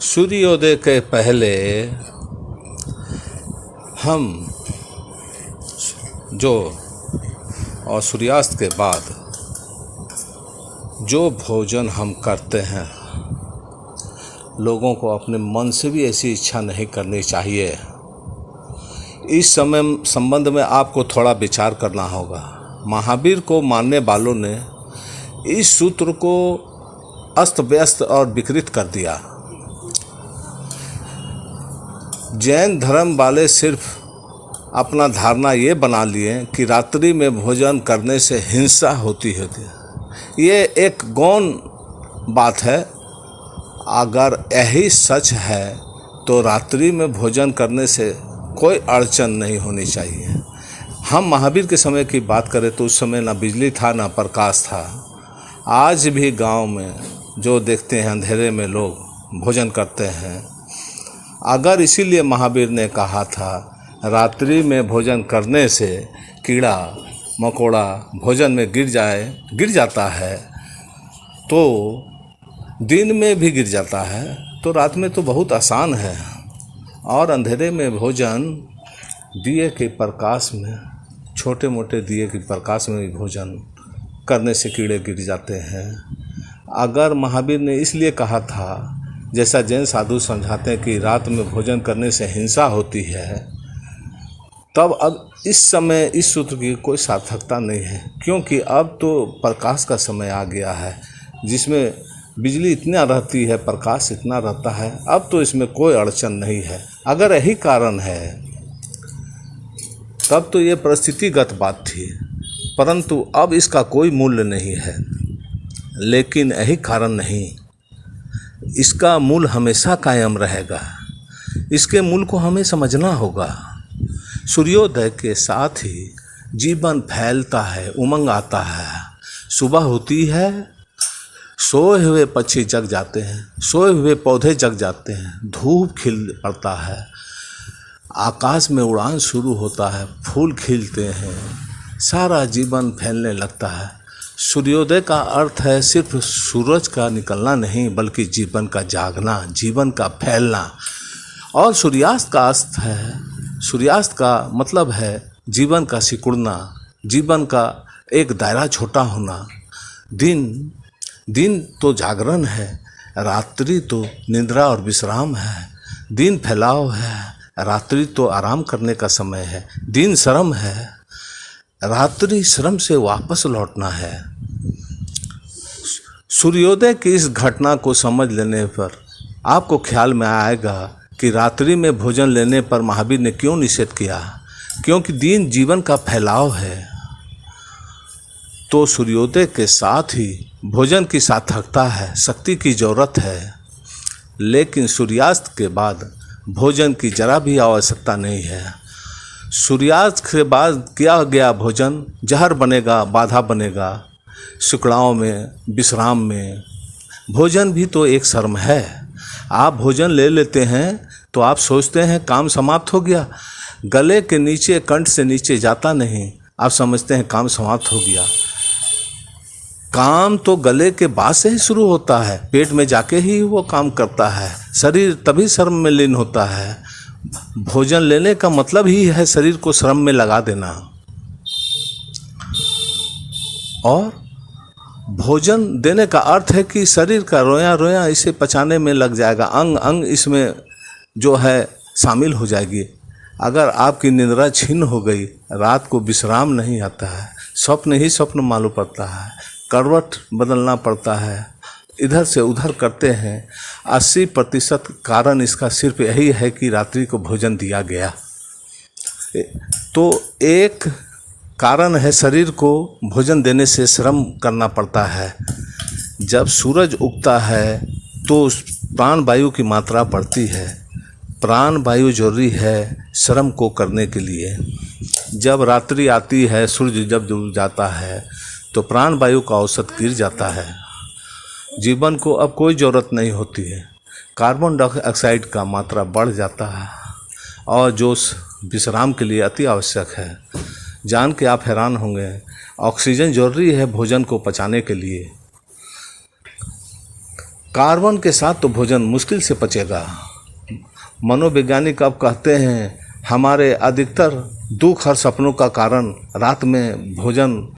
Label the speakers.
Speaker 1: सूर्योदय के पहले हम जो और सूर्यास्त के बाद जो भोजन हम करते हैं, लोगों को अपने मन से भी ऐसी इच्छा नहीं करनी चाहिए। इस समय संबंध में आपको थोड़ा विचार करना होगा। महावीर को मानने वालों ने इस सूत्र को अस्त व्यस्त और विकृत कर दिया। जैन धर्म वाले सिर्फ अपना धारणा ये बना लिए कि रात्रि में भोजन करने से हिंसा होती है। ये एक गौण बात है। अगर यही सच है तो रात्रि में भोजन करने से कोई अड़चन नहीं होनी चाहिए। हम महावीर के समय की बात करें तो उस समय ना बिजली था ना प्रकाश था। आज भी गांव में जो देखते हैं अंधेरे में लोग भोजन करते हैं। अगर इसीलिए महावीर ने कहा था रात्रि में भोजन करने से कीड़ा मकोड़ा भोजन में गिर जाता है, तो दिन में भी गिर जाता है, तो रात में तो बहुत आसान है। और अंधेरे में भोजन दिए के प्रकाश में, छोटे मोटे दिए के प्रकाश में भी भोजन करने से कीड़े गिर जाते हैं। अगर महावीर ने इसलिए कहा था, जैसा जैन साधु समझाते हैं कि रात में भोजन करने से हिंसा होती है, तब अब इस समय इस सूत्र की कोई सार्थकता नहीं है, क्योंकि अब तो प्रकाश का समय आ गया है जिसमें बिजली इतना रहती है, प्रकाश इतना रहता है। अब तो इसमें कोई अड़चन नहीं है। अगर यही कारण है तब तो ये परिस्थितिगत बात थी, परंतु अब इसका कोई मूल्य नहीं है। लेकिन यही कारण नहीं, इसका मूल हमेशा कायम रहेगा। इसके मूल को हमें समझना होगा। सूर्योदय के साथ ही जीवन फैलता है, उमंग आता है। सुबह होती है, सोए हुए पक्षी जग जाते हैं, सोए हुए पौधे जग जाते हैं, धूप खिल पड़ता है, आकाश में उड़ान शुरू होता है, फूल खिलते हैं, सारा जीवन फैलने लगता है। सूर्योदय का अर्थ है सिर्फ सूरज का निकलना नहीं, बल्कि जीवन का जागना, जीवन का फैलना। और सूर्यास्त का अर्थ है, सूर्यास्त का मतलब है जीवन का सिकुड़ना, जीवन का एक दायरा छोटा होना। दिन तो जागरण है, रात्रि तो निद्रा और विश्राम है। दिन फैलाव है, रात्रि तो आराम करने का समय है। दिन श्रम है, रात्रि श्रम से वापस लौटना है। सूर्योदय की इस घटना को समझ लेने पर आपको ख्याल में आएगा कि रात्रि में भोजन लेने पर महावीर ने क्यों निषेध किया। क्योंकि दिन जीवन का फैलाव है, तो सूर्योदय के साथ ही भोजन की सार्थकता है, शक्ति की ज़रूरत है। लेकिन सूर्यास्त के बाद भोजन की जरा भी आवश्यकता नहीं है। सूर्यास्त के बाद किया गया भोजन जहर बनेगा, बाधा बनेगा शुक्लाओं में, विश्राम में। भोजन भी तो एक श्रम है। आप भोजन ले लेते हैं तो आप सोचते हैं काम समाप्त हो गया, गले के नीचे, कंठ से नीचे जाता नहीं, आप समझते हैं काम समाप्त हो गया। काम तो गले के बाद से ही शुरू होता है, पेट में जाके ही वो काम करता है। शरीर तभी श्रम में लीन होता है। भोजन लेने का मतलब ही है शरीर को श्रम में लगा देना। और भोजन देने का अर्थ है कि शरीर का रोया रोया इसे पचाने में लग जाएगा, अंग अंग इसमें जो है शामिल हो जाएगी। अगर आपकी निद्रा छीन हो गई, रात को विश्राम नहीं आता है, स्वप्न ही स्वप्न मालूम पड़ता है, करवट बदलना पड़ता है, इधर से उधर करते हैं। 80% कारण इसका सिर्फ यही है कि रात्रि को भोजन दिया गया। तो एक कारण है शरीर को भोजन देने से श्रम करना पड़ता है। जब सूरज उगता है तो प्राण वायु की मात्रा बढ़ती है। प्राण वायु जरूरी है श्रम को करने के लिए। जब रात्रि आती है, सूर्य जब डूब जाता है, तो प्राण वायु का औसत गिर जाता है। जीवन को अब कोई ज़रूरत नहीं होती है। कार्बन डाइऑक्साइड का मात्रा बढ़ जाता है, और जो विश्राम के लिए अति आवश्यक है। जान के आप हैरान होंगे, ऑक्सीजन जरूरी है भोजन को पचाने के लिए। कार्बन के साथ तो भोजन मुश्किल से पचेगा। मनोवैज्ञानिक अब कहते हैं हमारे अधिकतर दुख और सपनों का कारण रात में भोजन